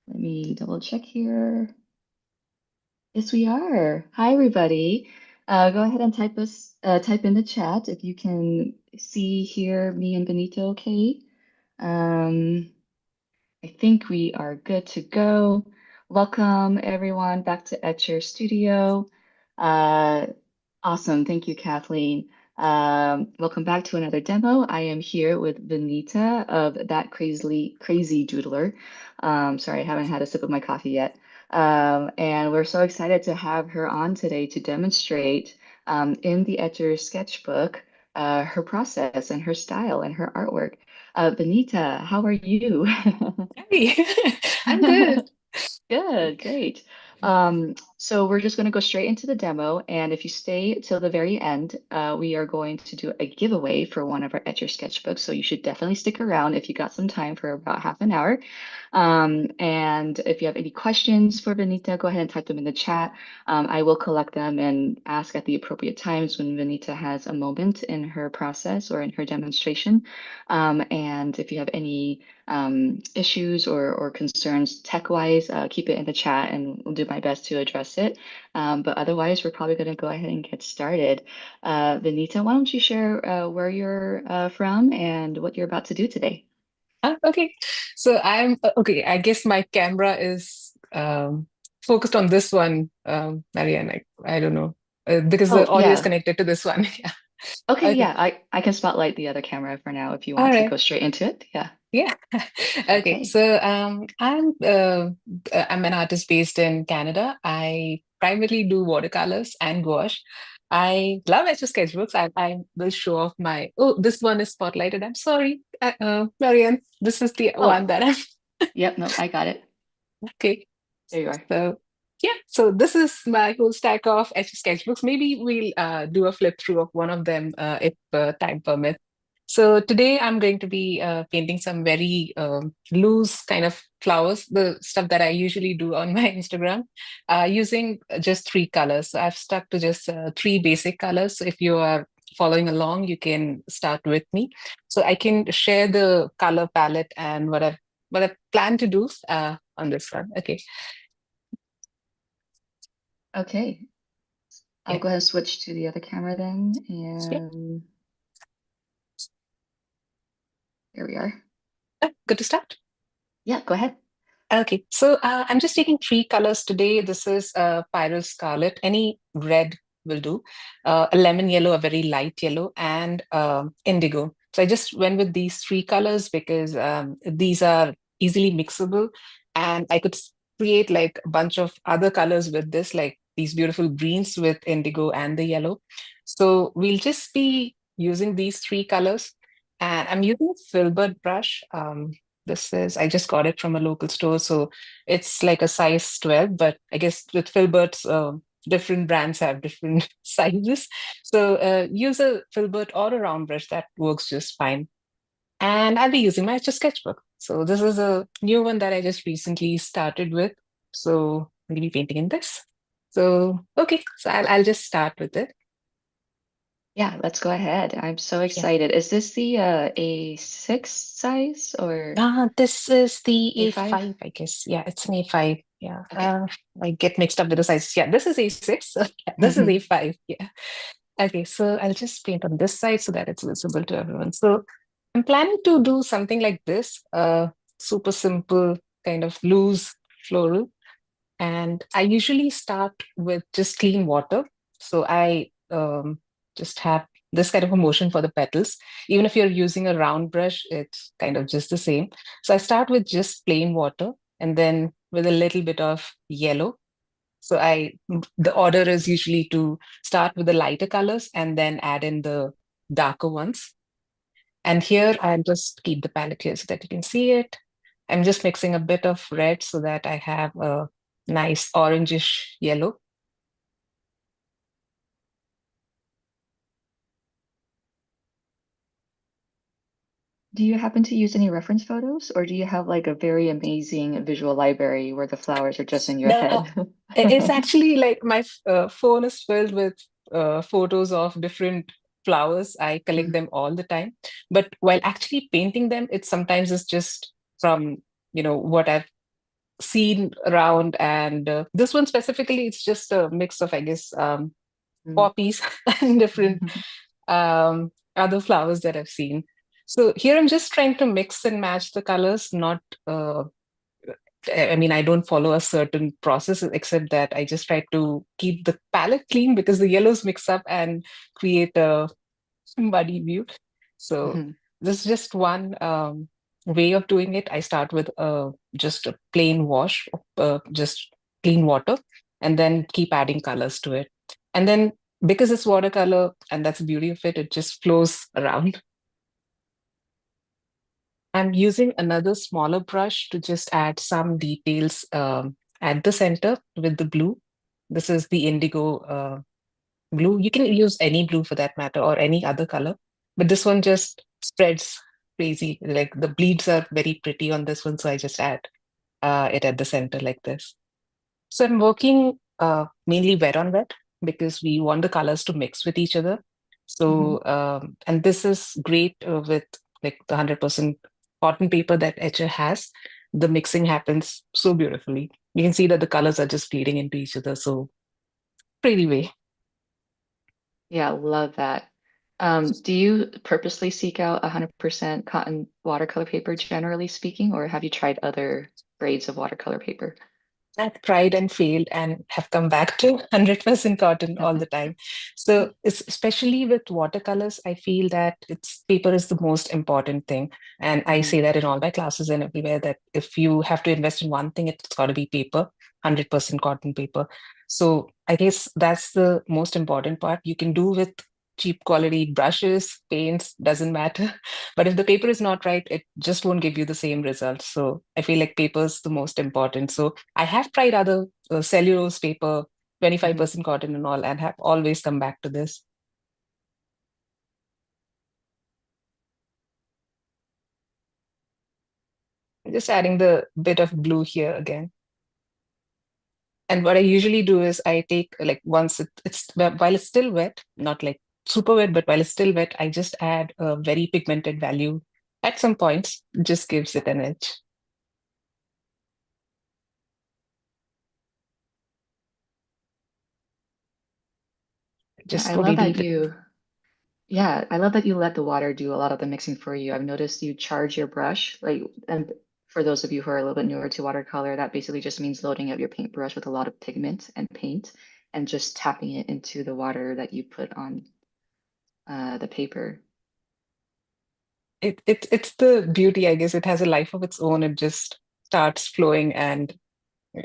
Let me double check here. Yes, we are. Hi, everybody. Go ahead and type in the chat if you can see, hear me and Benito okay. Um, I think we are good to go. Welcome, everyone, back to Etchr Studio. Uh, awesome. Thank you, Kathleen. Welcome back to another demo. I am here with Vinita of That Crazy Doodler. Sorry, I haven't had a sip of my coffee yet. And we're so excited to have her on today to demonstrate in the Etchr Sketchbook her process and her style and her artwork. Benita, how are you? Hey, I'm good. Good, great. So we're just going to go straight into the demo, and if you stay till the very end, we are going to do a giveaway for one of our Etchr sketchbooks. So you should definitely stick around if you got some time for about half an hour. And if you have any questions for Benita, go ahead and type them in the chat. I will collect them and ask at the appropriate times when Benita has a moment in her process or in her demonstration. And if you have any issues or concerns tech-wise, keep it in the chat and we'll do my best to address it. But otherwise, we're probably going to go ahead and get started. Benita, why don't you share where you're from and what you're about to do today? Okay. So I'm okay. I guess my camera is focused on this one, Marianne. I don't know because the Oh, audio is yeah. connected to this one. Yeah. Okay, Okay. yeah, I can spotlight the other camera for now if you All want to right. go straight into it. Yeah. Yeah. Okay. Okay. So I'm an artist based in Canada. I primarily do watercolors and gouache. I love Etchr sketchbooks. I will show off my. Oh, this one is spotlighted. I'm sorry, Marianne. This is the one Oh, that I'm. yep, no, I got it. Okay. There you are. So yeah, so this is my whole stack of Etchr sketchbooks. Maybe we'll do a flip through of one of them if time permits. So today I'm going to be painting some very loose kind of flowers, the stuff that I usually do on my Instagram, using just three colors. So I've stuck to just three basic colors. So if you are following along, you can start with me. So I can share the color palette and what I plan to do on this one. Okay. Okay, I'll Yeah. go ahead and switch to the other camera then. Yeah. And here we are. Good to start. Yeah, go ahead. Okay, so I'm just taking three colors today. This is Pyro Scarlet. Any red will do. A lemon yellow, a very light yellow, and indigo. So I just went with these three colors because these are easily mixable, and I could create like a bunch of other colors with this, like these beautiful greens with indigo and the yellow. So we'll just be using these three colors, and I'm using a filbert brush. This is, I just got it from a local store. So it's like a size 12, but I guess with Filberts, different brands have different sizes. So use a filbert or a round brush, that works just fine. And I'll be using my Etchr sketchbook. So this is a new one that I just recently started with. So I'm going to be painting in this. So, okay, so I'll just start with it. Yeah, let's go ahead. I'm so Yeah. excited. Is this the A6 size or This is the A5? A5, I guess. Yeah, it's an A5. Yeah. Okay. I get mixed up with the sizes. Yeah, this is A6. So yeah, this is A5. Yeah. Okay, so I'll just paint on this side so that it's visible to everyone. So I'm planning to do something like this, super simple, kind of loose floral. And I usually start with just clean water. So I just have this kind of a motion for the petals. Even if you're using a round brush, it's kind of just the same. So I start with just plain water and then with a little bit of yellow. So the order is usually to start with the lighter colors and then add in the darker ones. And here I'll just keep the palette here so that you can see it. I'm just mixing a bit of red so that I have a nice orangish yellow. Do you happen to use any reference photos, or do you have like a very amazing visual library where the flowers are just in your No, head? it's actually like my phone is filled with photos of different flowers. I collect Mm, them all the time. But while actually painting them, it sometimes is just from, what I've seen around. And this one specifically, it's just a mix of, I guess, Mm. poppies and different other flowers that I've seen. So here I'm just trying to mix and match the colors, not I mean, I don't follow a certain process except that I just try to keep the palette clean because the yellows mix up and create a muddy view. So Mhm. this is just one way of doing it. I start with just a plain wash, just clean water, and then keep adding colors to it. And then because it's watercolor, and that's the beauty of it, it just flows around. I'm using another smaller brush to just add some details at the center with the blue. This is the indigo blue. You can use any blue for that matter or any other color, but this one just spreads crazy. Like the bleeds are very pretty on this one, so I just add it at the center like this. So I'm working mainly wet on wet because we want the colors to mix with each other. Mhm. So, and this is great with like the 100% cotton paper that Etchr has. The mixing happens so beautifully. You can see that the colors are just bleeding into each other. So, pretty way. Yeah, love that. Do you purposely seek out 100% cotton watercolor paper, generally speaking, or have you tried other grades of watercolor paper? I've tried and failed and have come back to 100% cotton all the time. So it's especially with watercolors, I feel that it's paper is the most important thing. And I Mhm. say that in all my classes and everywhere that if you have to invest in one thing, it's got to be paper, 100% cotton paper. So I guess that's the most important part. You can do with cheap quality brushes, paints, doesn't matter. But if the paper is not right, it just won't give you the same results. So I feel like paper is the most important. So I have tried other cellulose paper, Mhm. 25% cotton and all, and have always come back to this. Just adding the bit of blue here again. And what I usually do is I take like once while it's still wet, not like super wet, but while it's still wet, I just add a very pigmented value at some points, just gives it an edge. Yeah, Just I slowly love that leave it. you, yeah, I love that you let the water do a lot of the mixing for you. I've noticed you charge your brush, like, and for those of you who are a little bit newer to watercolor, that basically just means loading up your paintbrush with a lot of pigment and paint and just tapping it into the water that you put on the paper. It's the beauty, I guess. It has a life of its own. It just starts flowing, and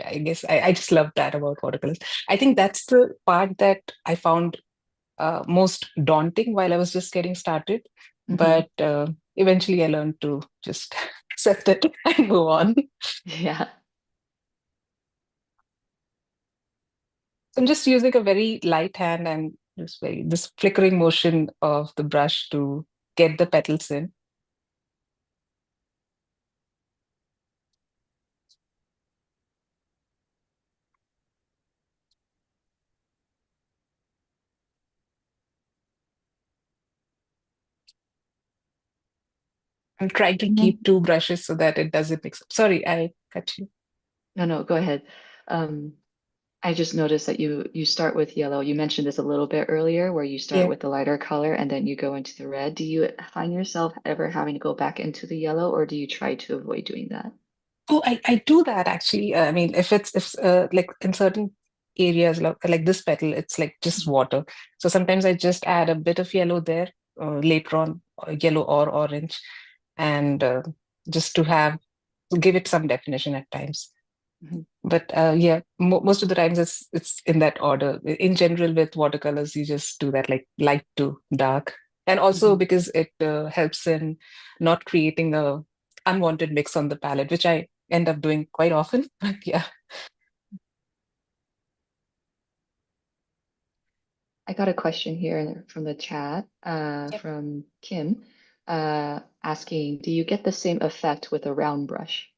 I guess I just love that about watercolors. I think that's the part that I found most daunting while I was just getting started. Hmm. But eventually I learned to just accept it and move on. Yeah. So I'm just using a very light hand and just very this flickering motion of the brush to get the petals in. I'm trying to And keep then, two brushes so that it doesn't mix up. Sorry, I cut you. no, no, go ahead. Um, I just noticed that you start with yellow. You mentioned this a little bit earlier, where you start Yeah. with the lighter color and then you go into the red. Do you find yourself ever having to go back into the yellow, or do you try to avoid doing that? Oh, I do that actually. I mean, if like in certain areas like this petal, it's like just water. So sometimes I just add a bit of yellow there later on, yellow or orange, and just to give it some definition at times. Mhm. But yeah, most of the times it's in that order. In general, with watercolors, you just do that like light to dark, and also Mhm. because it helps in not creating a unwanted mix on the palette, which I end up doing quite often. But yeah, I got a question here from the chat yep. from Kim asking, do you get the same effect with a round brush?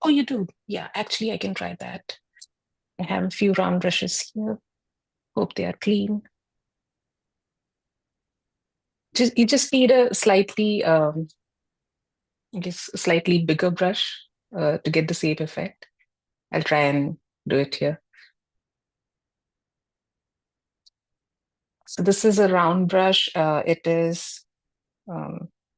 Oh, you do? Yeah, actually, I can try that. I have a few round brushes here. Hope they are clean. Just you just need a slightly, I guess, slightly bigger brush to get the same effect. I'll try and do it here. So this is a round brush. Um,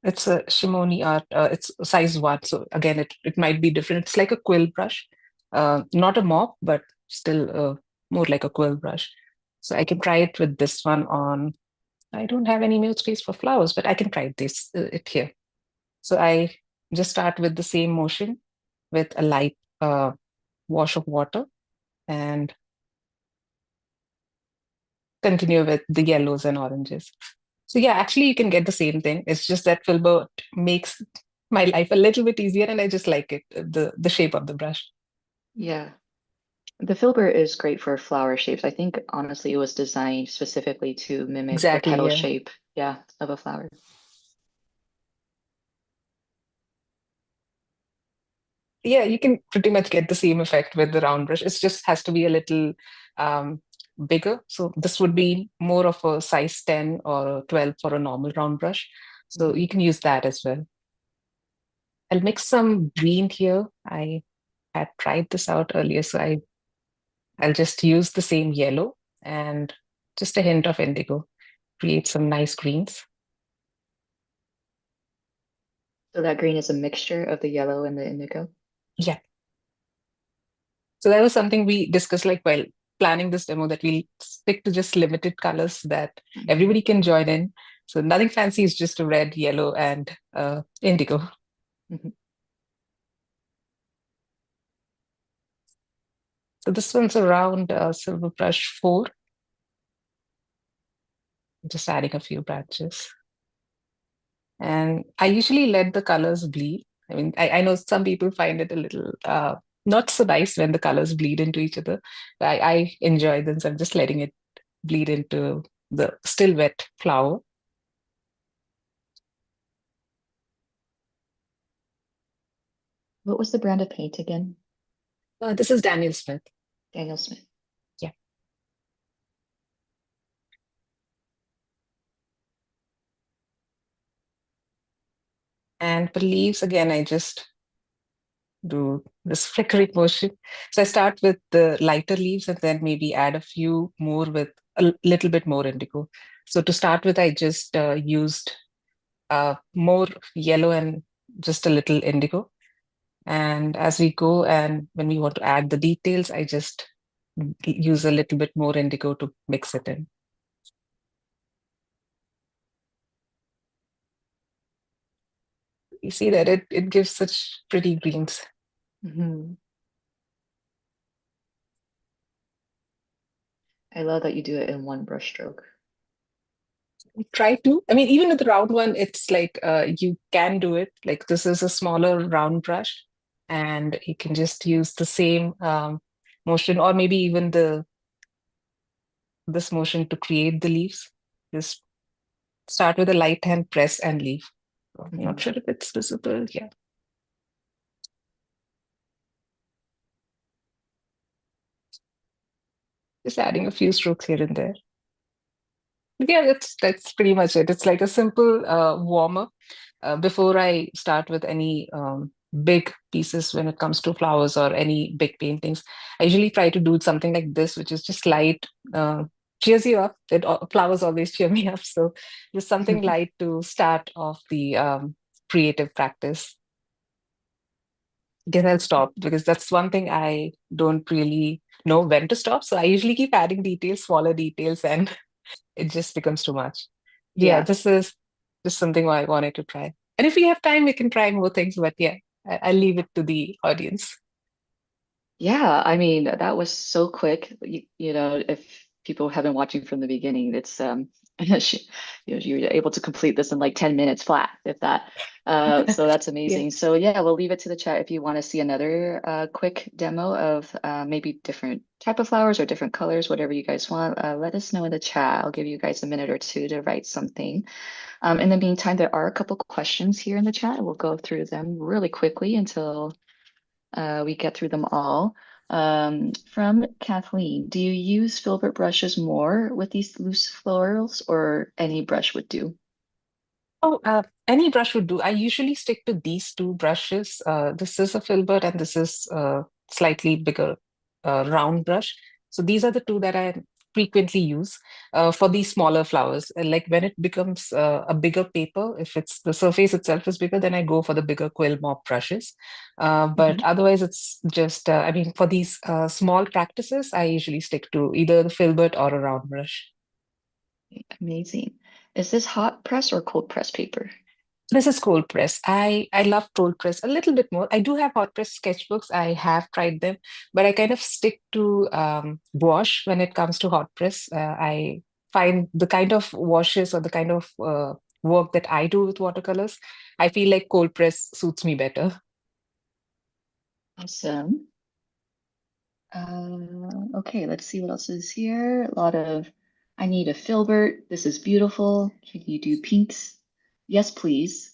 it's a Shimoni art. It's size 1. So again, it might be different. It's like a quill brush, not a mop, but still more like a quill brush. So I can try it with this one on. I don't have any mute space for flowers, but I can try it here. So I just start with the same motion with a light wash of water and continue with the yellows and oranges. So yeah, actually you can get the same thing. It's just that Filbert makes my life a little bit easier and I just like it, the shape of the brush. Yeah. The filbert is great for flower shapes. I think honestly it was designed specifically to mimic the Exactly, petal yeah. shape, yeah, of a flower. Yeah, you can pretty much get the same effect with the round brush. It just has to be a little um, bigger. So this would be more of a size 10 or 12 for a normal round brush. So Mhm. you can use that as well. I'll mix some green here. I had tried this out earlier, so I'll just use the same yellow and just a hint of indigo. Create some nice greens. So that green is a mixture of the yellow and the indigo. Yeah. So that was something we discussed like while planning this demo that we'll stick to just limited colors that Mhm. everybody can join in. So nothing fancy is just a red, yellow, and indigo. Mhm. So this one's around Silver Brush 4. Just adding a few branches. And I usually let the colors bleed. I mean, I know some people find it a little not so nice when the colors bleed into each other. But I enjoy them, so I'm just letting it bleed into the still wet flower. What was the brand of paint again? This is Daniel Smith. Daniel Smith. Yeah. And for leaves, again, I just do this flickering motion. So I start with the lighter leaves and then maybe add a few more with a little bit more indigo. So to start with, I just used more yellow and just a little indigo. And as we go and when we want to add the details, I just use a little bit more indigo to mix it in. You see that it gives such pretty greens. Mhm. I love that you do it in one brush stroke. Try to. I mean, even with the round one, it's like you can do it. Like this is a smaller round brush, and you can just use the same motion, or maybe even the this motion to create the leaves. Just start with a light hand press and leave. I'm not Mhm. sure if it's visible. Yeah, just adding a few strokes here and there. Yeah, that's pretty much it. It's like a simple warmer before I start with any big pieces when it comes to flowers or any big paintings. I usually try to do something like this, which is just light, cheers you up. Flowers always cheer me up. So just something light to start off the creative practice. Guess I'll stop because that's one thing I don't really know when to stop. So I usually keep adding details, smaller details, and it just becomes too much. Yeah, Yeah. this is just something I wanted to try. And if we have time, we can try more things. But yeah, I'll leave it to the audience. Yeah, I mean, that was so quick. You know, if people have been watching from the beginning, it's she, you're able to complete this in like 10 minutes flat, if that. So that's Yeah. amazing. So yeah, we'll leave it to the chat if you want to see another quick demo of maybe different type of flowers or different colors, whatever you guys want. Let us know in the chat. I'll give you guys a minute or two to write something. In the meantime, there are a couple questions here in the chat. We'll go through them really quickly until we get through them all. From Kathleen, do you use filbert brushes more with these loose florals or any brush would do? Oh, any brush would do. I usually stick to these two brushes. This is a filbert and this is slightly bigger round brush. So these are the two that I frequently use for these smaller flowers. Like when it becomes a bigger paper, if it's the surface itself is bigger, then I go for the bigger quill mop brushes. But Mhm. otherwise, it's just, I mean, for these small practices, I usually stick to either the filbert or a round brush. Amazing. Is this hot press or cold press paper? This is cold press. I love cold press a little bit more. I do have hot press sketchbooks. I have tried them, but I kind of stick to wash when it comes to hot press. I find the kind of washes or the kind of work that I do with watercolors, I feel like cold press suits me better. Awesome. Okay, let's see what else is here. A lot of, I need a filbert. This is beautiful. Can you do pinks? Yes, please.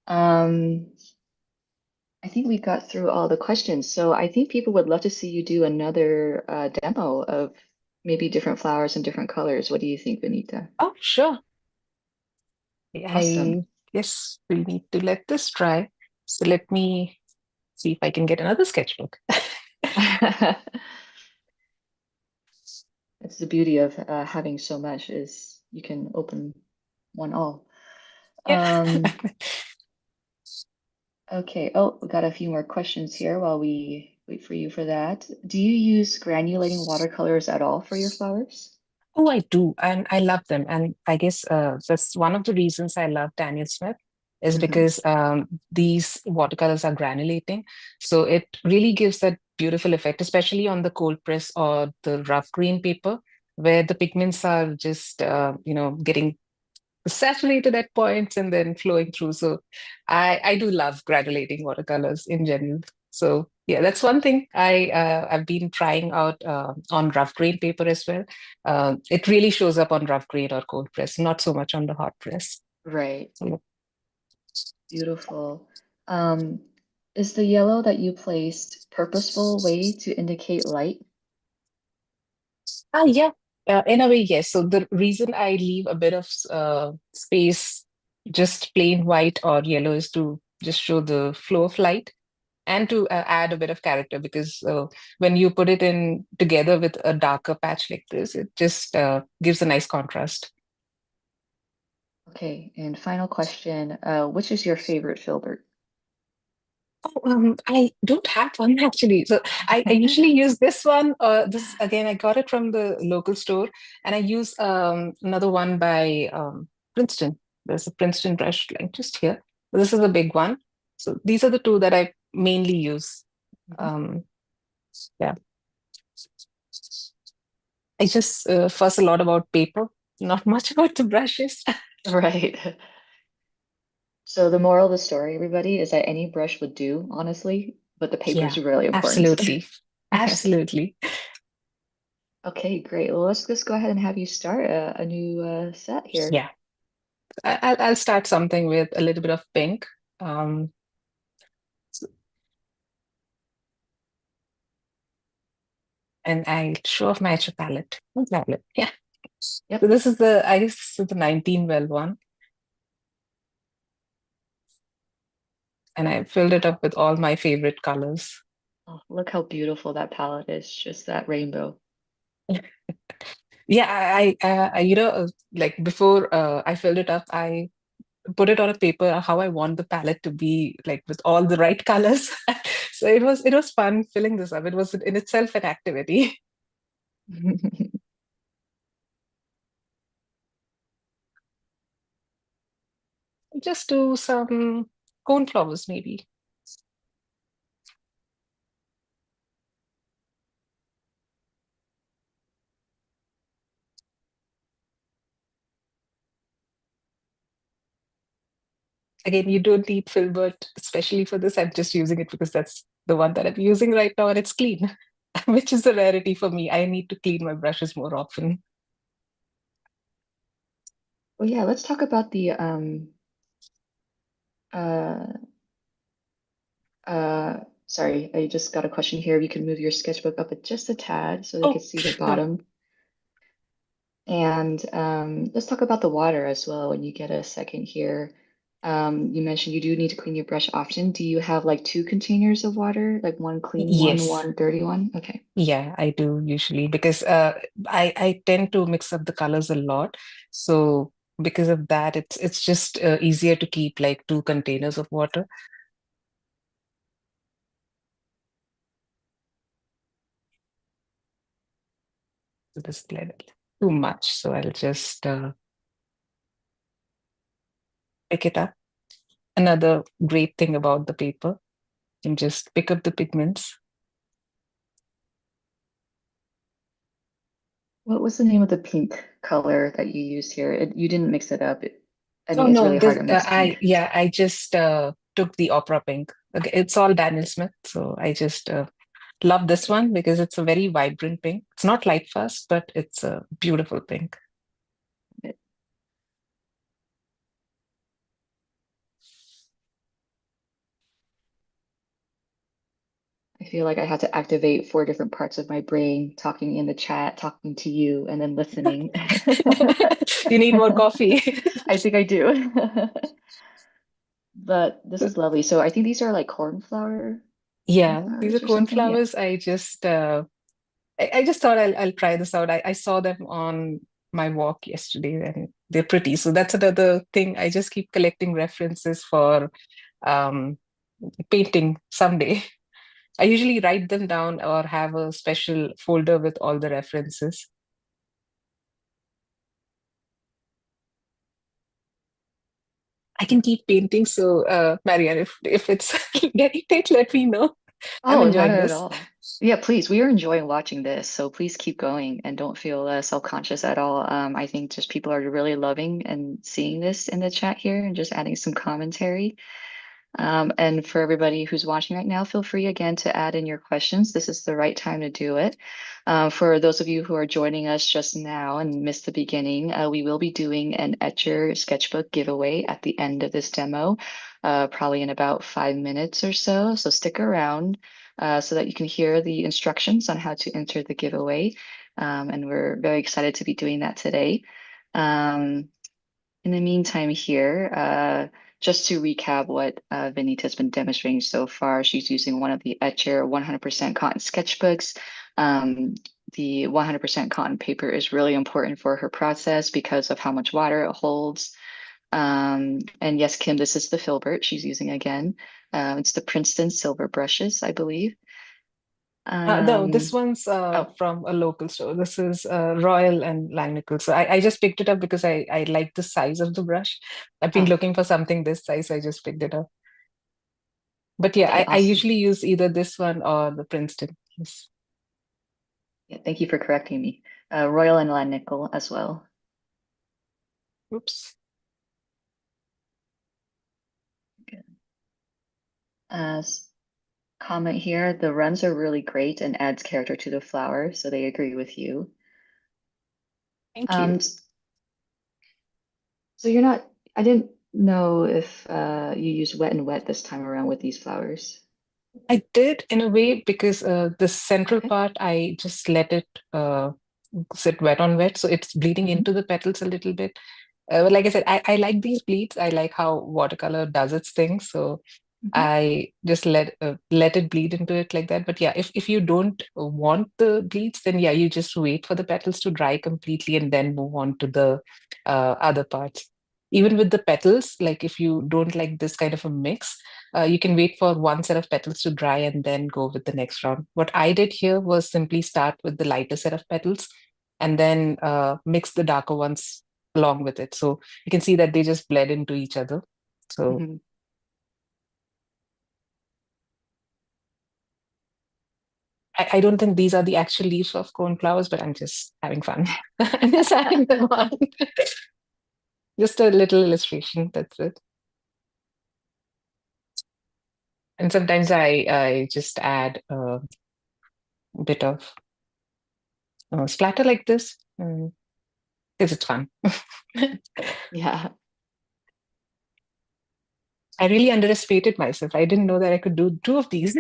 Um, I think we got through all the questions. So I think people would love to see you do another demo of maybe different flowers and different colors. What do you think, Benita? Oh, sure. Awesome. I guess we need to let this dry. So let me see if I can get another sketchbook. That's the beauty of having so much is you can open one all. Yeah. Um, okay. Oh, we got a few more questions here while we wait for you for that. Do you use granulating watercolors at all for your flowers? Oh, I do, and I love them. And I guess that's one of the reasons I love Daniel Smith is Hmm. because these watercolors are granulating. So it really gives that beautiful effect, especially on the cold press or the rough green paper, where the pigments are just, getting saturated at points and then flowing through. So I do love granulating watercolors in general. So yeah, that's one thing I've been trying out on rough grain paper as well. It really shows up on rough grain or cold press, not so much on the hot press. Right. So, Beautiful. Um, is the yellow that you placed purposeful way to indicate light? yeah, in a way, yes. So the reason I leave a bit of space, just plain white or yellow, is to just show the flow of light and to add a bit of character because when you put it in together with a darker patch like this, it just gives a nice contrast. Okay, and final question. Which is your favorite filbert? Oh, I don't have one actually. So I usually use this one. This again, I got it from the local store, and I use another one by Princeton. There's a Princeton brush like just here. This is a big one. So these are the two that I mainly use. Mhm. Um, yeah. I just fuss a lot about paper, not much about the brushes. Right. So the moral of the story, everybody, is that any brush would do, honestly, but the paper is Yeah, really important. absolutely. Absolutely. Okay, great. Well, let's just go ahead and have you start a new set here. Yeah. I'll start something with a little bit of pink. Um, s- and I'll show off my Etchr palette. No palette. Yeah. So Yep. this is I guess this is the 19 well one. And I filled it up with all my favorite colors. Oh, look how beautiful that palette is, just that rainbow. Yeah, like before I filled it up, I put it on a paper how I want the palette to be like with all the right colors. So it was fun filling this up. It was in itself an activity. Just do some cone flowers maybe. Again, you don't need filbert, especially for this. I'm just using it because that's the one that I'm using right now and it's clean, which is a rarity for me. I need to clean my brushes more often. Well, yeah, let's talk about the uh sorry, I just got a question here. You can move your sketchbook up just a tad so they Oh, could see the sure. bottom. And let's talk about the water as well when you get a second here. You mentioned you do need to clean your brush often. Do you have like two containers of water, like one clean one, Yes. one dirty one? Okay. Yeah, I do usually because I tend to mix up the colors a lot. So because of that, it's just easier to keep like two containers of water. So this is little too much. So I'll just pick it up. Another great thing about the paper, you can just pick up the pigments. What was the name of the pink color that you used here? You didn't mix it up. I Oh think it's no, really hard this to mix pink. I just took the opera pink. Okay, it's all Daniel Smith, so I just love this one because it's a very vibrant pink. It's not light fast, but it's a beautiful pink. I feel like I had to activate four different parts of my brain, talking in the chat, talking to you, and then listening. You need more coffee. I think I do. But this is lovely. So I think these are like Yeah, these are cornflowers or something. Yeah. cornflowers. I just thought I'll try this out. I saw them on my walk yesterday and they're pretty. So that's another thing. I just keep collecting references for um, painting someday. I usually write them down or have a special folder with all the references. I can keep painting. So, Marianne, if it's getting late, let me know. I'm Oh, not enjoying at this. all. Yeah, please. We are enjoying watching this, so please keep going and don't feel self-conscious at all. I think just people are really loving and seeing this in the chat here and just adding some commentary. And for everybody who's watching right now, feel free again to add in your questions. This is the right time to do it. For those of you who are joining us just now and missed the beginning, we will be doing an Etchr Sketchbook giveaway at the end of this demo, probably in about 5 minutes or so. So stick around so that you can hear the instructions on how to enter the giveaway. And we're very excited to be doing that today. Um, in the meantime here, just to recap what Vinita's been demonstrating so far, she's using one of the Etchr 100% cotton sketchbooks. The 100% cotton paper is really important for her process because of how much water it holds. And yes, Kim, this is the filbert she's using again. It's the Princeton silver brushes, I believe. No, this Um, one's oh, from a local store. This is Royal and Langnickel. So I just picked it up because I like the size of the brush. I've been oh, looking for something this size, so I just picked it up. But yeah, okay, I awesome. usually use either this one or the Princeton. Yes. Yeah, thank you for correcting me. Royal and Nickel as well. Oops. Good. Comment here, the runs are really great and adds character to the flower, so they agree with you. Thank you. Um, so you're not, I didn't know if you used wet and wet this time around with these flowers. I did in a way because the central Okay. part, I just let it sit wet on wet. So it's bleeding Hmm. into the petals a little bit. But like I said, I like these bleeds. I like how watercolor does its thing. So Hmm. I just let it bleed into it like that. But yeah, if you don't want the bleeds, then yeah, you just wait for the petals to dry completely and then move on to the other parts. Even with the petals, like if you don't like this kind of a mix, you can wait for one set of petals to dry and then go with the next round. What I did here was simply start with the lighter set of petals and then mix the darker ones along with it. So you can see that they just bled into each other. So Hmm. I don't think these are the actual leaves of cornflowers, but I'm just having fun. I'm just having them on. Just a little illustration. That's it. And sometimes I just add a bit of splatter like this because it's fun. Yeah. I really underestimated myself. I didn't know that I could do two of these.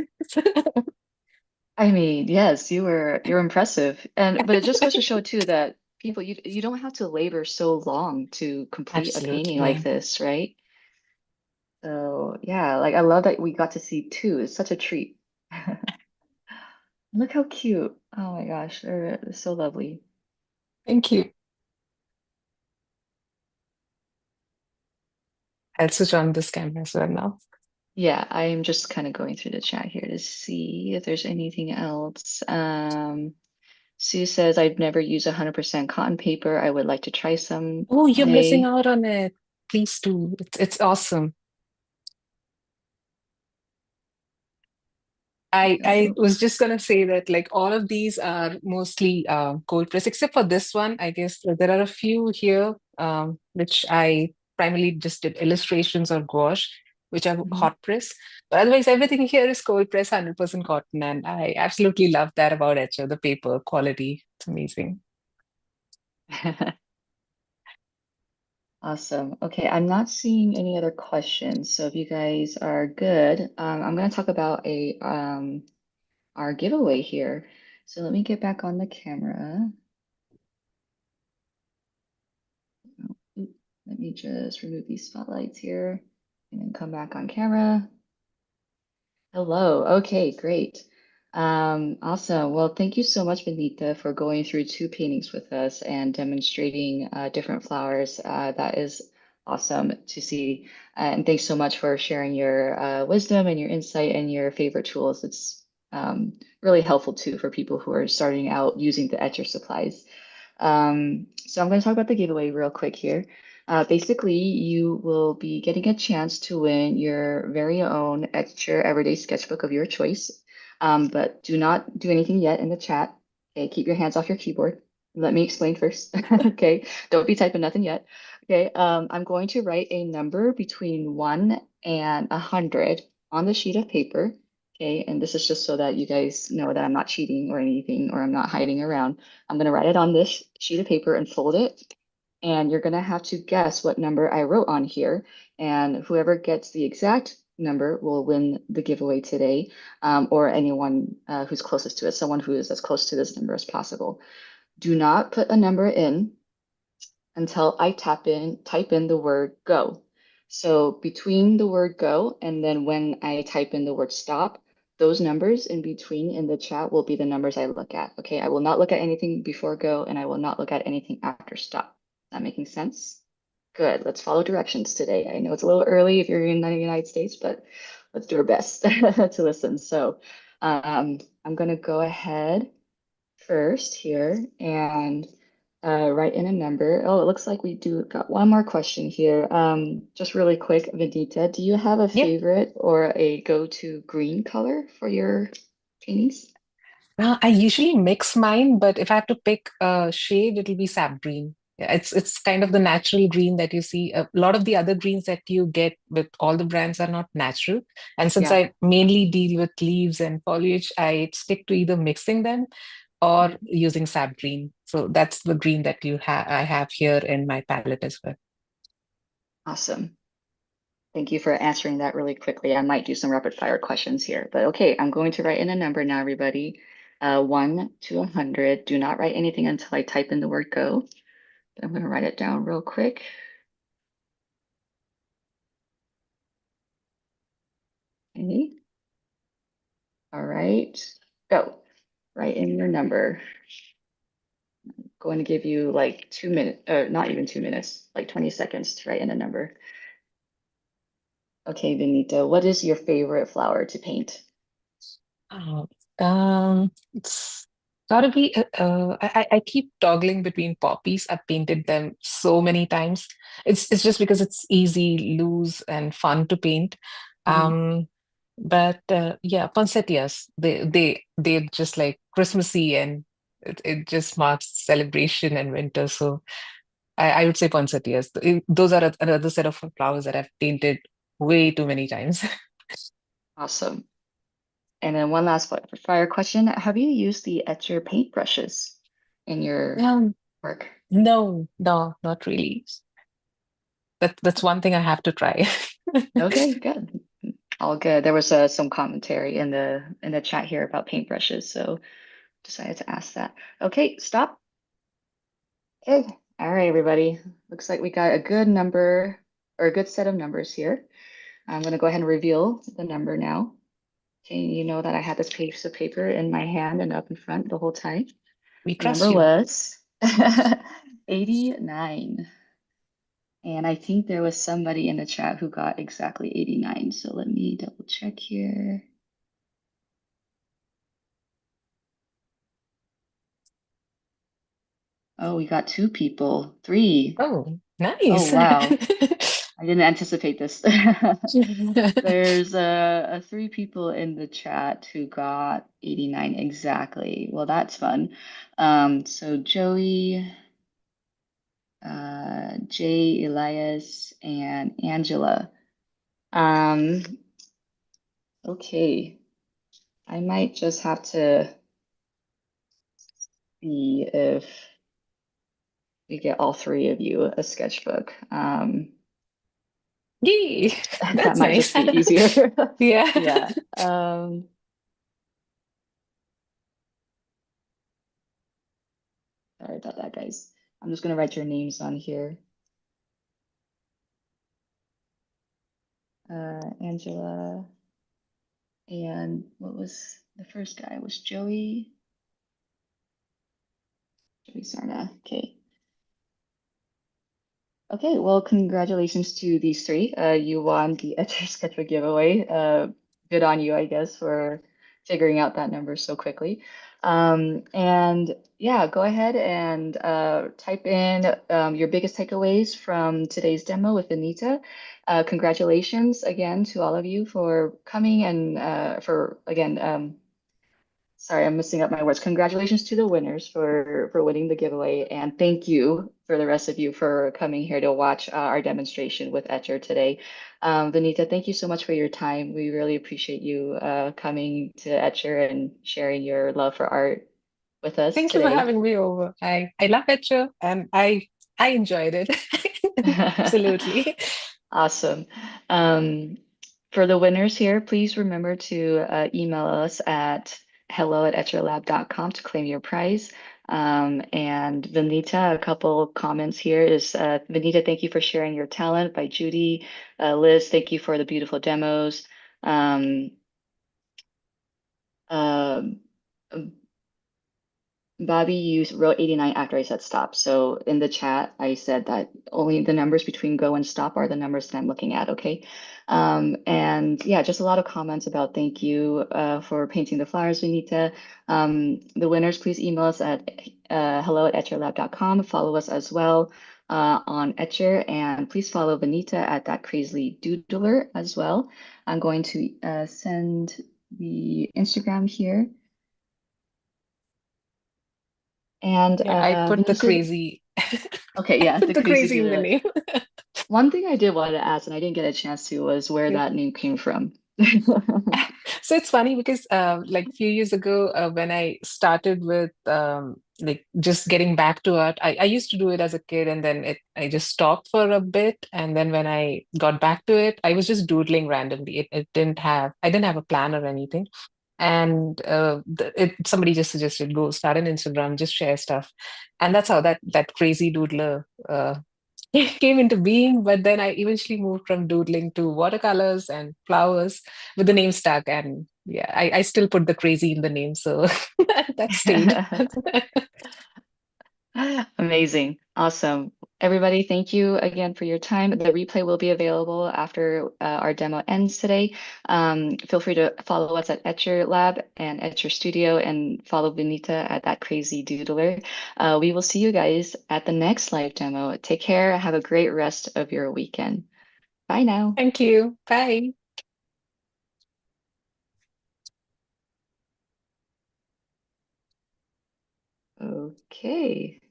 I mean, yes, you're impressive. And but it just goes to show too that you don't have to labor so long to complete a Absolutely. painting like Yeah. this, right? So yeah, like I love that we got to see two. It's such a treat. Look how cute. Oh my gosh, they're so lovely. Thank you. I'll switch on this camera as well now. Yeah, I'm just kind of going through the chat here to see if there's anything else. Sue says, I've never used 100% cotton paper. I would like to try some Oh, you're missing day. out on it. Please do. It's awesome. I Oh, was just gonna say that like all of these are mostly cold press, except for this one. I guess there are a few here which I primarily just did illustrations or gouache, which are mhm. hot press. But otherwise, everything here is cold press, 100% cotton, and I absolutely love that about Etchr, the paper quality. It's amazing. Awesome. Okay, I'm not seeing any other questions. So if you guys are good, I'm going to talk about a our giveaway here. So let me get back on the camera. Oop, let me just remove these spotlights here and then come back on camera. Hello. Okay, great. Awesome. Well, thank you so much, Vinita, for going through two paintings with us and demonstrating different flowers. That is awesome to see. And thanks so much for sharing your wisdom and your insight and your favorite tools. It's really helpful too for people who are starting out using the Etcher supplies. So I'm going to talk about the giveaway real quick here. Basically, you will be getting a chance to win your very own Etchr Everyday Sketchbook of your choice. But do not do anything yet in the chat. Okay, keep your hands off your keyboard. Let me explain first. Okay, don't be typing nothing yet. Okay, I'm going to write a number between 1 and 100 on the sheet of paper. Okay, and this is just so that you guys know that I'm not cheating or anything, or I'm not hiding around. I'm going to write it on this sheet of paper and fold it. And you're going to have to guess what number I wrote on here. And whoever gets the exact number will win the giveaway today, or anyone who's closest to it, someone who is as close to this number as possible. Do not put a number in until I type in the word go. So between the word go and then when I type in the word stop, those numbers in between in the chat will be the numbers I look at. Okay, I will not look at anything before go and I will not look at anything after stop. Is that making sense? Good. Let's follow directions today. I know it's a little early if you're in the United States, but let's do our best to listen. So I'm going to go ahead first here and write in a number. Oh, it looks like we do got one more question here. Just really quick, Vidita, do you have a Yep. favorite or a go-to green color for your paintings? I usually mix mine, but if I have to pick a shade, it'll be sap green. Yeah, it's kind of the natural green that you see. A lot of the other greens that you get with all the brands are not natural. And since Yeah. I mainly deal with leaves and foliage, I stick to either mixing them or Mhm. using sap green. So that's the green that I have here in my palette as well. Awesome. Thank you for answering that really quickly. I might do some rapid fire questions here, but okay, I'm going to write in a number now, everybody. 1 to 100. Do not write anything until I type in the word go. I'm going to write it down real quick. Okay. All right. Go. Write in your number. Going to give you like 2 minutes, or not even 2 minutes, like 20 seconds to write in a number. Okay, Benito, what is your favorite flower to paint? Oh, it's gotta be. I keep toggling between poppies. I've painted them so many times. It's just because it's easy, loose, and fun to paint. Mhm. Um, but yeah, poinsettias. They're just like Christmassy, and it just marks celebration and winter. So I would say poinsettias. Those are another set of flowers that I've painted way too many times. Awesome. And then one last fire question. Have you used the Etcher paintbrushes in your Um, work? no, no, not really. That's one thing I have to try. Okay, good. All good. There was some commentary in the chat here about paintbrushes, so decided to ask that. Okay, stop. Okay. All right, everybody. Looks like we got a good number or a good set of numbers here. I'm going to go ahead and reveal the number now. Okay, you know that I had this piece of paper in my hand and up in front the whole time. We The trust number you. was 89. And I think there was somebody in the chat who got exactly 89. So let me double check here. Oh, we got two people, three. Oh, Oh, nice. wow. I didn't anticipate this. There's three people in the chat who got 89 exactly. Well, that's fun. So Joey, Jay, Elias, and Angela. Um, okay. I might just have to see if we get all three of you a sketchbook. Yay, That that's might nice. just be easier. Yeah. Yeah. Sorry about that, guys. I'm just gonna write your names on here. Angela, and what was the first guy? Was Joey? Joey Sarna. Okay. Okay, well, congratulations to these three. You won the Etchr Sketchbook giveaway. Good on you, I guess, for figuring out that number so quickly. And yeah, go ahead and type in your biggest takeaways from today's demo with Vinita. Congratulations again to all of you for coming and for, again, sorry, I'm messing up my words. Congratulations to the winners for winning the giveaway, and thank you for the rest of you for coming here to watch our demonstration with Etchr today. Vinita, thank you so much for your time. We really appreciate you coming to Etchr and sharing your love for art with us Thank you for today. having me over. I love Etchr and I enjoyed it. Absolutely. Awesome. Um, for the winners here, please remember to email us at hello@etchrlab.com to claim your prize. And Vinita, a couple comments here is Vinita, thank you for sharing your talent by Judy. Liz, thank you for the beautiful demos. Um, um, Bobby, you wrote 89 after I said stop. So in the chat, I said that only the numbers between go and stop are the numbers that I'm looking at, okay? And yeah, just a lot of comments about thank you for painting the flowers, Vinita. The winners, please email us at hello@etchrlab.com. Follow us as well on Etchr, and please follow Vinita at that crazily doodler as well. I'm going to send the Instagram here. And Yeah, I put the Vinicius, crazy okay, I yeah, put the the crazy crazy in the doodler. name. One thing I did want to ask, and I didn't get a chance to, was where that name came from. So it's funny because like a few years ago when I started with like just getting back to art, I used to do it as a kid and then I just stopped for a bit. And then when I got back to it, I was just doodling randomly. I didn't have a plan or anything. And somebody just suggested go start an Instagram, just share stuff. And that's how that crazy doodler came into being. But then I eventually moved from doodling to watercolors and flowers with the name stuck. And yeah, I still put the crazy in the name. So that stayed. Amazing. Awesome. Everybody, thank you again for your time. The replay will be available after our demo ends today. Feel free to follow us at Etchr Lab and Etchr Studio and follow Benita at That Crazy Doodler. We will see you guys at the next live demo. Take care. Have a great rest of your weekend. Bye now. Thank you. Bye. Okay.